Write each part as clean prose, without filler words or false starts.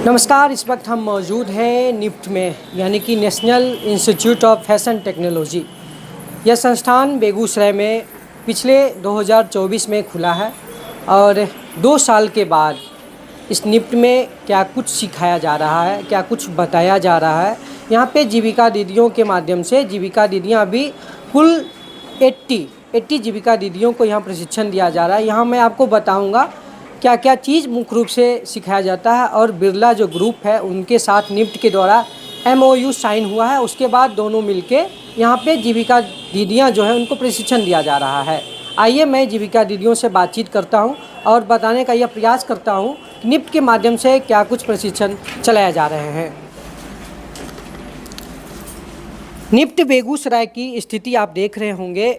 नमस्कार। इस वक्त हम मौजूद हैं निफ्ट में, यानी कि national institute of fashion technology. यह संस्थान बेगूसराय में पिछले 2024 में खुला है और 2 साल के बाद इस निफ्ट में क्या कुछ सिखाया जा रहा है, क्या कुछ बताया जा रहा है। यहाँ पे जीविका दीदियों के माध्यम से जीविका दीदियाँ अभी कुल 80 जीविका दीदियों को यहाँ प्रशिक्षण दिया जा रहा है। यहाँ मैं आपको बताऊँगा क्या क्या चीज़ मुख्य रूप से सिखाया जाता है। और बिरला जो ग्रुप है उनके साथ निफ्ट के द्वारा MOU साइन हुआ है। उसके बाद दोनों मिलके यहाँ पे जीविका दीदियाँ जो है उनको प्रशिक्षण दिया जा रहा है। आइए मैं जीविका दीदियों से बातचीत करता हूँ और बताने का यह प्रयास करता हूँ कि निफ्ट के माध्यम से क्या कुछ प्रशिक्षण चलाए जा रहे हैं। निफ्ट बेगूसराय की स्थिति आप देख रहे होंगे।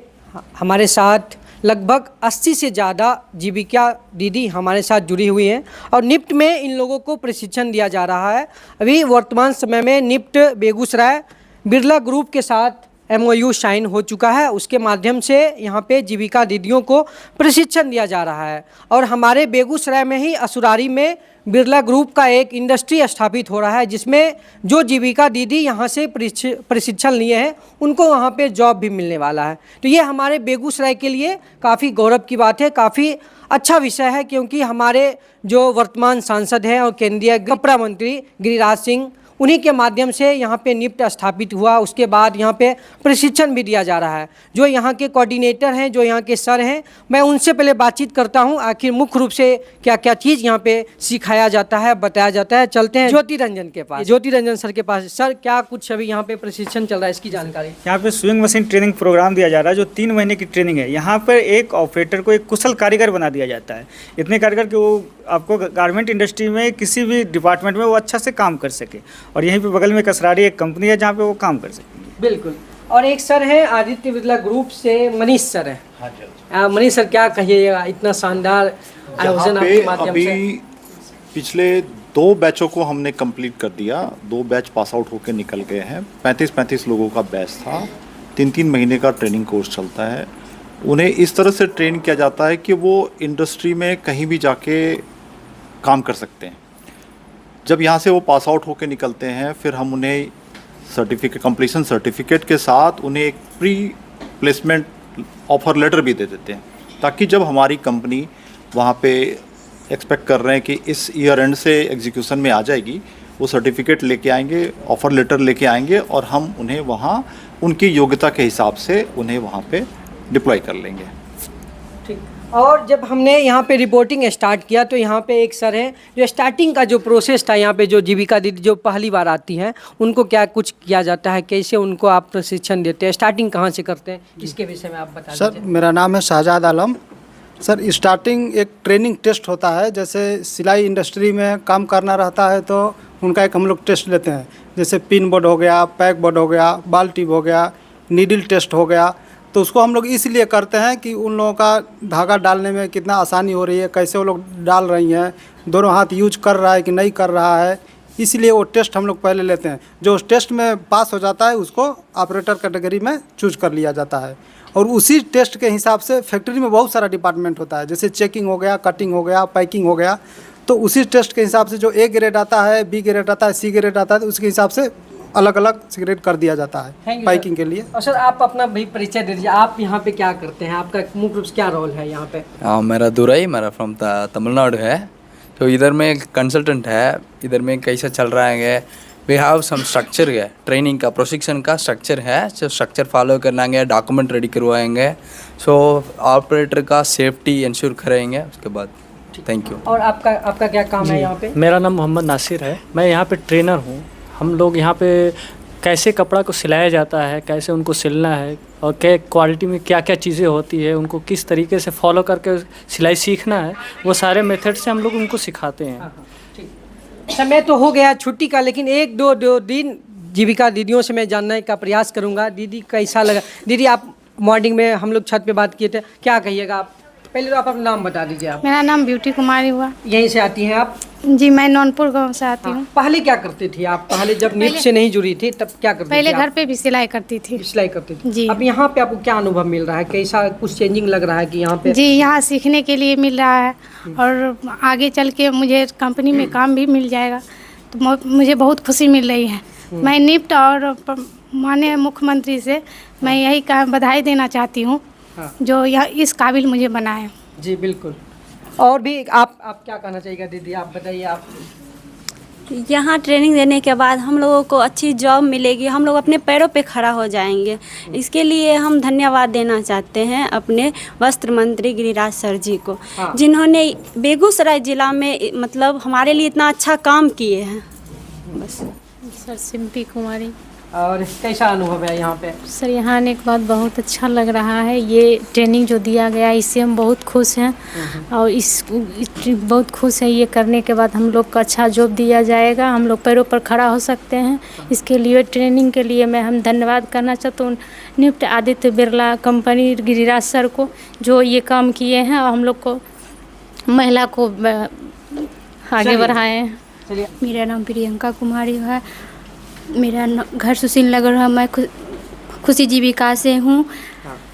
हमारे साथ लगभग 80 से ज़्यादा जीविका दीदी हमारे साथ जुड़ी हुई हैं और निफ्ट में इन लोगों को प्रशिक्षण दिया जा रहा है। अभी वर्तमान समय में निफ्ट बेगूसराय बिरला ग्रुप के साथ MOU साइन हो चुका है। उसके माध्यम से यहाँ पे जीविका दीदियों को प्रशिक्षण दिया जा रहा है। और हमारे बेगूसराय में ही असुरारी में बिरला ग्रुप का एक इंडस्ट्री स्थापित हो रहा है, जिसमें जो जीविका दीदी यहाँ से प्रशिक्षण लिए हैं उनको वहाँ पे जॉब भी मिलने वाला है। तो ये हमारे बेगूसराय के लिए काफ़ी गौरव की बात है, काफ़ी अच्छा विषय है, क्योंकि हमारे जो वर्तमान सांसद हैं और केंद्रीय कपड़ा मंत्री गिरिराज सिंह, उन्हीं के माध्यम से यहाँ पे निफ्ट स्थापित हुआ। उसके बाद यहाँ पे प्रशिक्षण भी दिया जा रहा है। जो यहाँ के कोऑर्डिनेटर हैं, जो यहाँ के सर हैं, मैं उनसे पहले बातचीत करता हूँ आखिर मुख्य रूप से क्या क्या चीज़ यहाँ पे सिखाया जाता है, बताया जाता है। चलते हैं ज्योति रंजन के पास। ज्योति रंजन सर के पास। सर, क्या कुछ अभी यहाँ पे प्रशिक्षण चल रहा है, इसकी जानकारी। यहाँ पे स्विंग मशीन ट्रेनिंग प्रोग्राम दिया जा रहा है, जो 3 महीने की ट्रेनिंग है। यहाँ पर एक ऑपरेटर को एक कुशल कारीगर बना दिया जाता है। इतने कारीगर कि वो आपको गारमेंट इंडस्ट्री में किसी भी डिपार्टमेंट में वो अच्छा से काम कर सके। और यहीं पे बगल में कसरारी एक कंपनी है जहाँ पे वो काम कर सकेंगे। बिल्कुल। और एक सर हैं आदित्य बिरला ग्रुप से, मनीष सर हैं। हाँ, मनीष सर, क्या कहिएगा इतना शानदार आयोजन आपके माध्यम से। पिछले 2 बैचों को हमने कंप्लीट कर दिया। 2 बैच पास आउट होकर निकल गए हैं। 35 लोगों का बैच था। 3 महीने का ट्रेनिंग कोर्स चलता है। उन्हें इस तरह से ट्रेन किया जाता है कि वो इंडस्ट्री में कहीं भी जाके काम कर सकते हैं। जब यहाँ से वो पास आउट होकर निकलते हैं, फिर हम उन्हें सर्टिफिकेट, कंप्लीशन सर्टिफिकेट के साथ उन्हें एक प्री प्लेसमेंट ऑफर लेटर भी दे देते हैं, ताकि जब हमारी कंपनी वहाँ पे एक्सपेक्ट कर रहे हैं कि इस ईयर एंड से एग्जीक्यूशन में आ जाएगी, वो सर्टिफिकेट लेके आएंगे, ऑफ़र लेटर लेके आएंगे और हम उन्हें वहाँ उनकी योग्यता के हिसाब से उन्हें वहाँ पे डिप्लॉय कर लेंगे। ठीक। और जब हमने यहाँ पे रिपोर्टिंग स्टार्ट किया तो यहाँ पे एक सर हैं जो स्टार्टिंग का जो प्रोसेस था, यहाँ पे जो जीविका दीदी जो पहली बार आती हैं उनको क्या कुछ किया जाता है, कैसे उनको आप प्रशिक्षण देते हैं, स्टार्टिंग कहाँ से करते हैं, इसके विषय में आप बता दीजिए। सर, मेरा नाम है शाहजाद आलम। सर, स्टार्टिंग एक ट्रेनिंग टेस्ट होता है। जैसे सिलाई इंडस्ट्री में काम करना रहता है तो उनका एक हम लोग टेस्ट लेते हैं। जैसे पिन बोर्ड हो गया, पैक बोर्ड हो गया, बाल टिप हो गया, नीडल टेस्ट हो गया। तो उसको हम लोग इसलिए करते हैं कि उन लोगों का धागा डालने में कितना आसानी हो रही है, कैसे वो लोग डाल रही हैं, दोनों हाथ यूज कर रहा है कि नहीं कर रहा है, इसलिए वो टेस्ट हम लोग पहले लेते हैं। जो उस टेस्ट में पास हो जाता है उसको ऑपरेटर कैटेगरी में चूज कर लिया जाता है। और उसी टेस्ट के हिसाब से फैक्ट्री में बहुत सारा डिपार्टमेंट होता है, जैसे चेकिंग हो गया, कटिंग हो गया, पैकिंग हो गया। तो उसी टेस्ट के हिसाब से जो A ग्रेड आता है, B ग्रेड आता है, C ग्रेड आता है, तो उसके हिसाब से अलग अलग सिगरेट कर दिया जाता है पैकिंग के लिए। और सर, आप अपना भी परिचय दे दीजिए। आप यहाँ पे क्या करते हैं, आपका मुख्य रूप से क्या रोल है यहाँ पे? मेरा दुराई, मेरा फ्रॉम तमिलनाडु है। तो इधर में कंसल्टेंट है। इधर में कैसा चल रहा है, वी हैव सम स्ट्रक्चर है, ट्रेनिंग का प्रशिक्षण का स्ट्रक्चर है। जो स्ट्रक्चर फॉलो करनाएंगे, डॉक्यूमेंट रेडी करवाएंगे, सो ऑपरेटर का सेफ्टी इंश्योर करेंगे। उसके बाद थैंक यू। और आपका क्या काम है यहाँ पे? मेरा नाम मोहम्मद नासिर है। मैं यहाँ पे ट्रेनर हूँ। हम लोग यहाँ पे कैसे कपड़ा को सिलाया जाता है, कैसे उनको सिलना है और क्या क्वालिटी में क्या क्या चीज़ें होती है, उनको किस तरीके से फॉलो करके सिलाई सीखना है, वो सारे मेथड से हम लोग उनको सिखाते हैं। समय तो हो गया छुट्टी का, लेकिन 1-2 दिन जीविका दीदियों से मैं जानने का प्रयास करूँगा। दीदी, कैसा लगा? दीदी, आप मॉर्निंग में हम लोग छत पे बात किए थे, क्या कहिएगा आप? पहले तो आप अपना नाम बता दीजिए। आप? मेरा नाम ब्यूटी कुमारी हुआ। यहीं से आती हैं आप? जी, मैं नौनपुर गांव से आती हूँ। पहले क्या करती थी आप? पहले जब निफ्ट से नहीं जुड़ी थी तब क्या करती थी? पहले घर पे भी सिलाई करती थी। सिलाई करती थी जी। अब यहाँ पे आपको क्या अनुभव मिल रहा है, कैसा कुछ चेंजिंग लग रहा है कि यहाँ पे? जी, यहाँ सीखने के लिए मिल रहा है और आगे चल के मुझे कंपनी में काम भी मिल जाएगा। तो मुझे बहुत खुशी मिल रही है। मैं निफ्ट और माननीय मुख्यमंत्री से मैं यही बधाई देना चाहती हूँ, हाँ। जो यह इस काबिल मुझे बनाए। जी बिल्कुल। और भी आप क्या कहना चाहिएगा दीदी, आप बताइए। आप यहाँ ट्रेनिंग देने के बाद हम लोगों को अच्छी जॉब मिलेगी, हम लोग अपने पैरों पे खड़ा हो जाएंगे। इसके लिए हम धन्यवाद देना चाहते हैं अपने वस्त्र मंत्री गिरिराज सर जी को, हाँ। जिन्होंने बेगूसराय ज़िला में मतलब हमारे लिए इतना अच्छा काम किए हैं। बस सर सिम्पी कुमारी। और कैसा अनुभव है यहाँ पे? सर यहाँ आने के बाद बहुत अच्छा लग रहा है। ये ट्रेनिंग जो दिया गया इससे हम बहुत खुश हैं और बहुत खुश हैं। ये करने के बाद हम लोग को अच्छा जॉब दिया जाएगा, हम लोग पैरों पर खड़ा हो सकते हैं। इसके लिए ट्रेनिंग के लिए हम धन्यवाद करना चाहता हूँ निफ्ट आदित्य बिरला कंपनी गिरिराज सर को, जो ये काम किए हैं और हम लोग को महिला को आगे बढ़ाए हैं। मेरा नाम प्रियंका कुमारी है। मेरा घर सुशील नगर है। मैं खुशी जीविका से हूँ।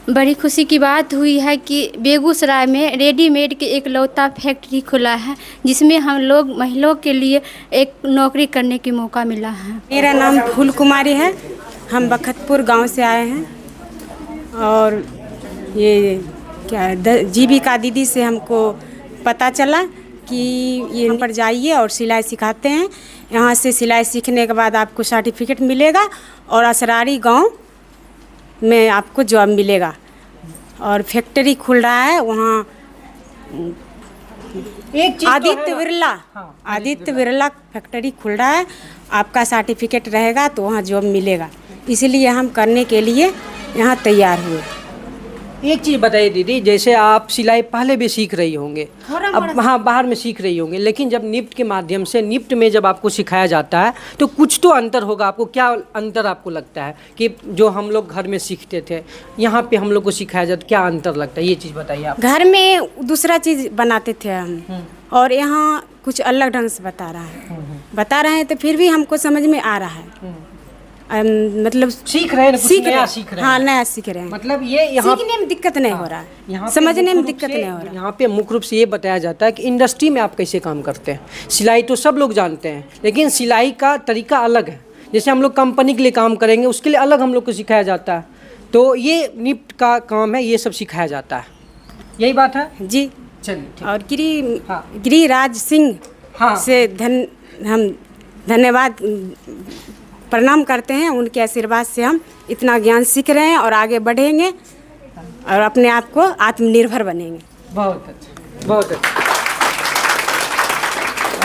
बड़ी खुशी की बात हुई है कि बेगूसराय में रेडीमेड के एक लौता फैक्ट्री खुला है, जिसमें हम लोग महिलाओं के लिए एक नौकरी करने की मौका मिला है। मेरा नाम फूल कुमारी है। हम बखतपुर गांव से आए हैं और ये क्या जीविका दीदी से हमको पता चला कि ये यहाँ पर जाइए और सिलाई सिखाते हैं। यहाँ से सिलाई सीखने के बाद आपको सर्टिफिकेट मिलेगा और असरारी गांव में आपको जॉब मिलेगा। और फैक्ट्री खुल रहा है वहाँ एक चीज आदित्य बिरला, आदित्य बिरला फैक्ट्री खुल रहा है। आपका सर्टिफिकेट रहेगा तो वहाँ जॉब मिलेगा। इसलिए हम करने के लिए यहाँ तैयार हुए। एक चीज़ बताइए दीदी, जैसे आप सिलाई पहले भी सीख रही होंगे, अब हाँ बाहर में सीख रही होंगे, लेकिन जब निफ्ट के माध्यम से निफ्ट में जब आपको सिखाया जाता है तो कुछ तो अंतर होगा। आपको क्या अंतर आपको लगता है कि जो हम लोग घर में सीखते थे यहाँ पे हम लोग को सिखाया जाता, क्या अंतर लगता है? ये चीज़ बताइए आप। घर में दूसरा चीज़ बनाते थे हम और यहाँ कुछ अलग ढंग से बता रहे हैं तो फिर भी हमको समझ में आ रहा है। मतलब सीख रहे हैं, कुछ नया सीख रहे हैं। हाँ नया सीख रहे हैं। मतलब ये यहाँ सीखने में दिक्कत नहीं हो रहा है, यहाँ पे समझने में मुख्य दिक्कत रूप से- नहीं हो रहा है। यहाँ पे मुख्य रूप से ये बताया जाता है कि इंडस्ट्री में आप कैसे काम करते हैं। सिलाई तो सब लोग जानते हैं, लेकिन सिलाई का तरीका अलग है। जैसे हम लोग कंपनी के लिए काम करेंगे उसके लिए अलग हम लोग को सिखाया जाता है। तो ये निफ्ट का काम है, ये सब सिखाया जाता है। यही बात है जी। चलिए। और हाँ। गिरिराज सिंह हाँ। से हम धन्यवाद प्रणाम करते हैं। उनके आशीर्वाद से हम इतना ज्ञान सीख रहे हैं और आगे बढ़ेंगे और अपने आप को आत्मनिर्भर बनेंगे। बहुत अच्छा, बहुत अच्छा।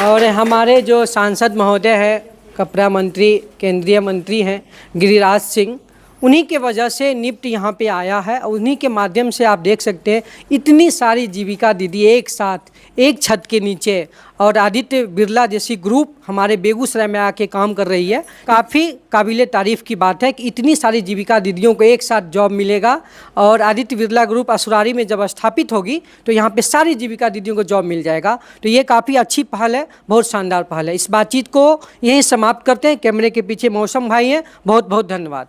और हमारे जो सांसद महोदय हैं, कपड़ा मंत्री, केंद्रीय मंत्री हैं गिरिराज सिंह, उन्हीं के वजह से निफ्ट यहाँ पे आया है और उन्हीं के माध्यम से आप देख सकते हैं इतनी सारी जीविका दीदी एक साथ एक छत के नीचे और आदित्य बिरला जैसी ग्रुप हमारे बेगूसराय में आके काम कर रही है। काफ़ी काबिले तारीफ़ की बात है कि इतनी सारी जीविका दीदियों को एक साथ जॉब मिलेगा और आदित्य बिरला ग्रुप असुरारी में जब स्थापित होगी तो यहाँ पे सारी जीविका दीदियों को जॉब मिल जाएगा। तो ये काफ़ी अच्छी पहल है, बहुत शानदार पहल है। इस बातचीत को यहीं समाप्त करते हैं। कैमरे के पीछे मौसम भाई हैं, बहुत बहुत धन्यवाद।